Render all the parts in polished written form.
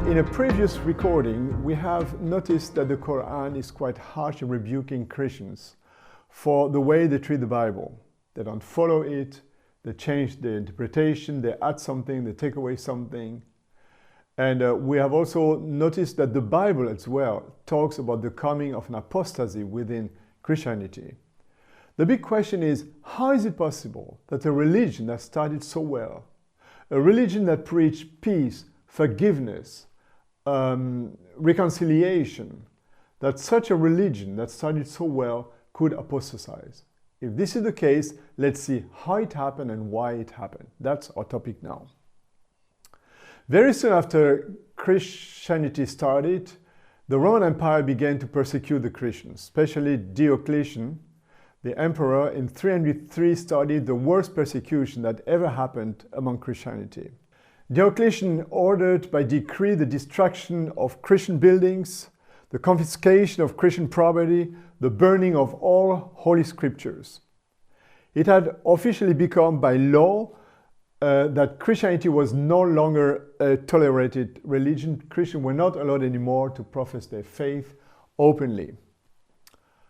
In a previous recording, we have noticed that the Koran is quite harsh in rebuking Christians for the way they treat the Bible. They don't follow it, they change the interpretation, they add something, they take away something. And we have also noticed that the Bible as well talks about the coming of an apostasy within Christianity. The big question is, how is it possible that a religion that started so well, a religion that preached peace, forgiveness, reconciliation, that such a religion that started so well could apostatize? If this is the case, let's see how it happened and why it happened. That's our topic now. Very soon after Christianity started, the Roman Empire began to persecute the Christians, especially Diocletian, the emperor, in 303 started the worst persecution that ever happened among Christianity. Diocletian ordered by decree the destruction of Christian buildings, the confiscation of Christian property, the burning of all holy scriptures. It had officially become by law that Christianity was no longer a tolerated religion. Christians were not allowed anymore to profess their faith openly.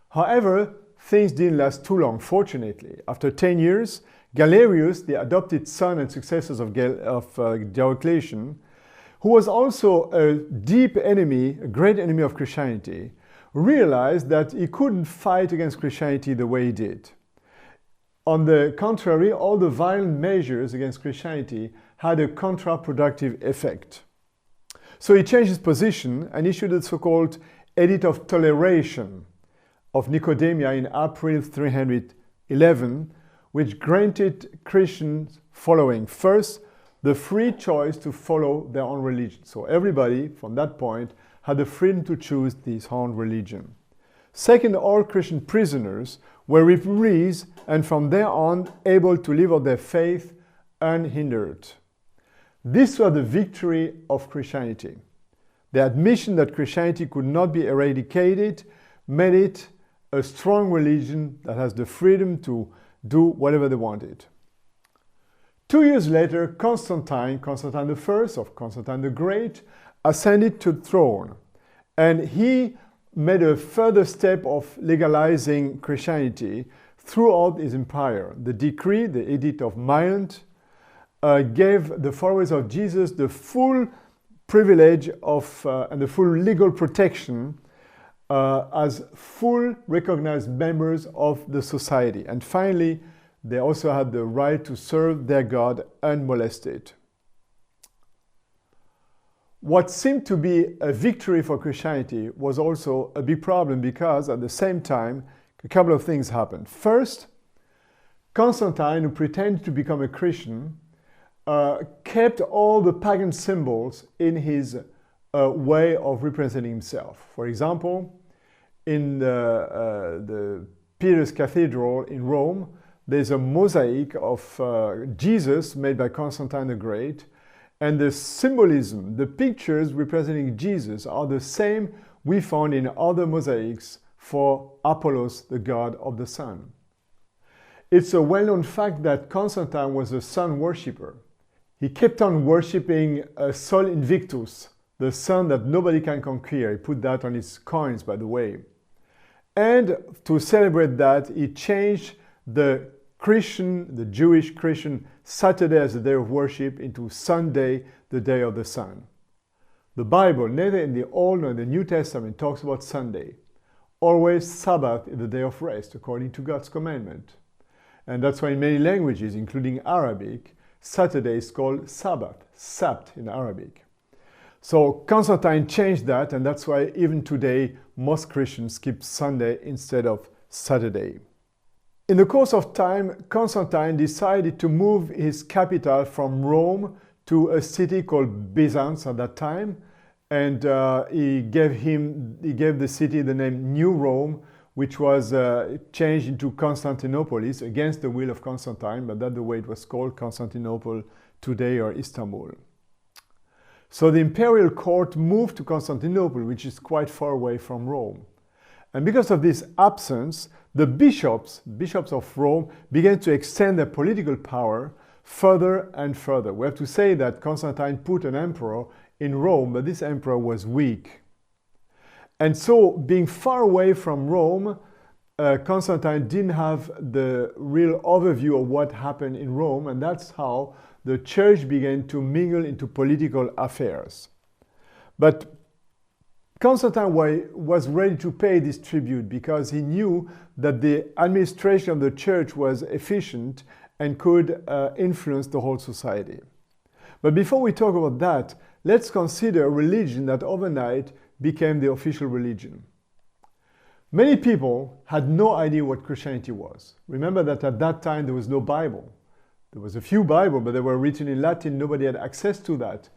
However, things didn't last too long, fortunately. After 10 years, Galerius, the adopted son and successor of Diocletian, who was also a deep enemy, a great enemy of Christianity, realized that he couldn't fight against Christianity the way he did. On the contrary, all the violent measures against Christianity had a counterproductive effect. So he changed his position and issued the so-called Edict of Toleration of Nicomedia in April 311, which granted Christians following: first, the free choice to follow their own religion. So everybody from that point had the freedom to choose his own religion. Second, all Christian prisoners were released and from there on able to live out their faith unhindered. This was the victory of Christianity. The admission that Christianity could not be eradicated made it a strong religion that has the freedom to do whatever they wanted. 2 years later, Constantine I, of Constantine the Great, ascended to the throne, and he made a further step of legalizing Christianity throughout his empire. The decree, the Edict of Milan, gave the followers of Jesus the full privilege of and the full legal protection as full recognized members of the society. And finally, they also had the right to serve their God unmolested. What seemed to be a victory for Christianity was also a big problem, because at the same time, a couple of things happened. First, Constantine, who pretended to become a Christian, kept all the pagan symbols in his way of representing himself. For example, in the Peter's Cathedral in Rome, there's a mosaic of Jesus made by Constantine the Great, and the symbolism, the pictures representing Jesus, are the same we found in other mosaics for Apollos, the god of the sun. It's a well-known fact that Constantine was a sun worshipper. He kept on worshipping Sol Invictus, the sun that nobody can conquer. He put that on his coins, by the way. And to celebrate that, he changed the Jewish Christian Saturday as a day of worship into Sunday, the day of the sun. The Bible, neither in the Old nor in the New Testament, talks about Sunday. Always Sabbath is the day of rest, according to God's commandment. And that's why in many languages, including Arabic, Saturday is called Sabbath, Sabt in Arabic. So Constantine changed that, and that's why even today most Christians keep Sunday instead of Saturday. In the course of time, Constantine decided to move his capital from Rome to a city called Byzance at that time, and he gave the city the name New Rome, which was changed into Constantinopolis against the will of Constantine, but that's the way it was called, Constantinople today, or Istanbul. So the imperial court moved to Constantinople, which is quite far away from Rome. And because of this absence, the bishops of Rome began to extend their political power further and further. We have to say that Constantine put an emperor in Rome, but this emperor was weak. And so, being far away from Rome, Constantine didn't have the real overview of what happened in Rome, and that's how the church began to mingle into political affairs. But Constantine was ready to pay this tribute because he knew that the administration of the church was efficient and could influence the whole society. But before we talk about that, let's consider a religion that overnight became the official religion. Many people had no idea what Christianity was. Remember that at that time there was no Bible. There was a few Bibles, but they were written in Latin. Nobody had access to that.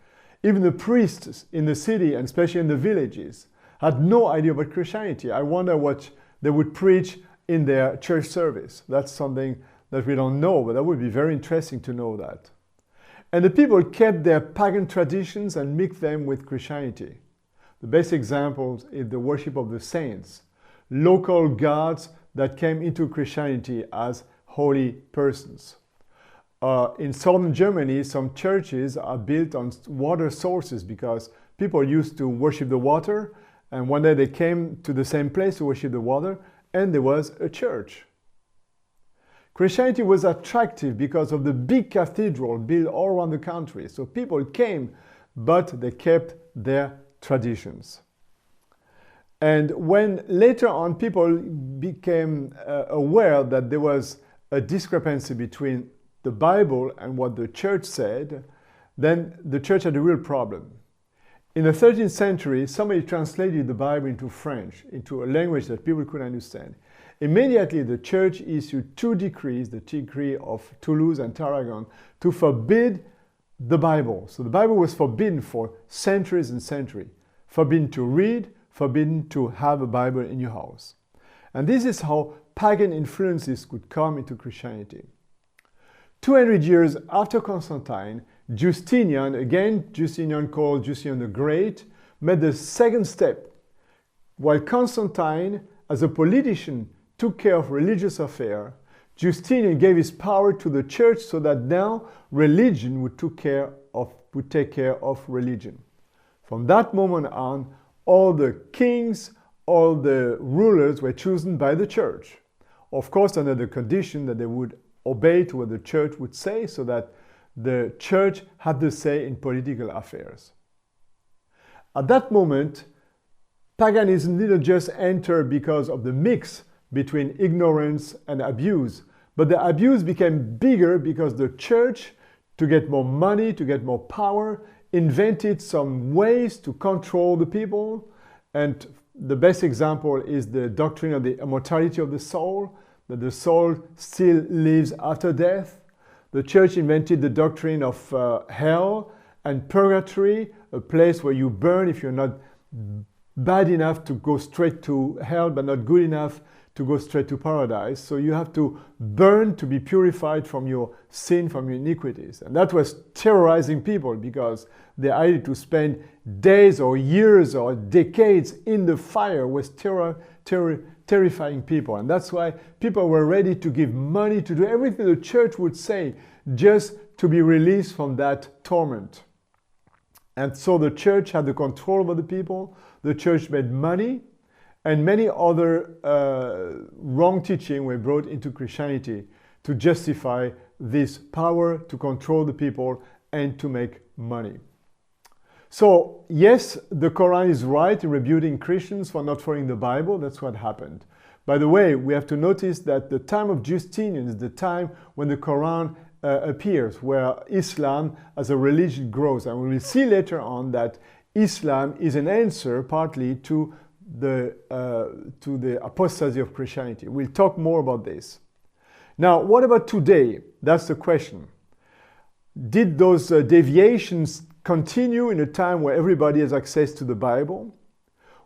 Even the priests in the city, and especially in the villages, had no idea about Christianity. I wonder what they would preach in their church service. That's something that we don't know, but that would be very interesting to know that. And the people kept their pagan traditions and mixed them with Christianity. The best example is the worship of the saints, local gods that came into Christianity as holy persons. In southern Germany, some churches are built on water sources because people used to worship the water, and one day they came to the same place to worship the water, and there was a church. Christianity was attractive because of the big cathedral built all around the country. So people came, but they kept their traditions. And when later on people became aware that there was a discrepancy between the Bible and what the church said, then the church had a real problem. In the 13th century, somebody translated the Bible into French, into a language that people could understand. Immediately, the church issued 2 decrees, the decree of Toulouse and Tarragon, to forbid the Bible. So the Bible was forbidden for centuries and centuries. Forbidden to read, forbidden to have a Bible in your house. And this is how pagan influences could come into Christianity. 200 years after Constantine, Justinian, again Justinian called Justinian the Great, made the second step. While Constantine, as a politician, took care of religious affairs, Justinian gave his power to the church so that now religion would take care of religion. From that moment on, all the kings, all the rulers were chosen by the church. Of course, under the condition that they would obey to what the church would say, so that the church had the say in political affairs. At that moment, paganism didn't just enter because of the mix between ignorance and abuse, but the abuse became bigger because the church, to get more money, to get more power, invented some ways to control the people. And the best example is the doctrine of the immortality of the soul, that the soul still lives after death. The church invented the doctrine of hell and purgatory, a place where you burn if you're not bad enough to go straight to hell, but not good enough to go straight to paradise. So you have to burn to be purified from your sin, from your iniquities. And that was terrorizing people because the idea to spend days or years or decades in the fire was terrifying people. And that's why people were ready to give money to do everything the church would say just to be released from that torment. And so the church had the control over the people. The church made money, and many other wrong teaching were brought into Christianity to justify this power to control the people and to make money. So yes, the Koran is right in rebuking Christians for not following the Bible. That's what happened. By the way, we have to notice that the time of Justinian is the time when the Koran appears, where Islam as a religion grows. And we will see later on that Islam is an answer partly to the apostasy of Christianity. We'll talk more about this. Now, what about today? That's the question. Did those deviations continue in a time where everybody has access to the Bible?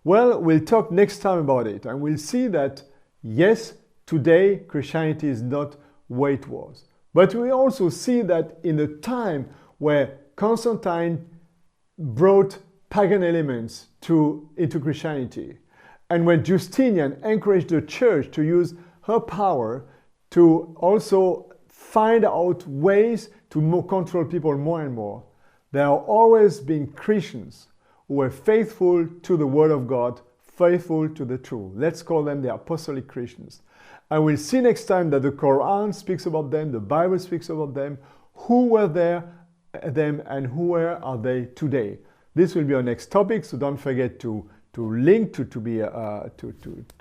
Well, we'll talk next time about it, and we'll see that, yes, today Christianity is not where it was. But we also see that in the time where Constantine brought pagan elements into Christianity, and when Justinian encouraged the church to use her power to also find out ways to control people more and more, There are always been Christians who were faithful to the Word of God, faithful to the truth. Let's call them the apostolic Christians. And we'll see next time that the Koran speaks about them, the Bible speaks about them, who were there, them, and where are they today. This will be our next topic, so don't forget to link to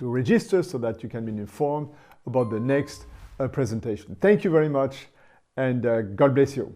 register so that you can be informed about the next presentation. Thank you very much, and God bless you.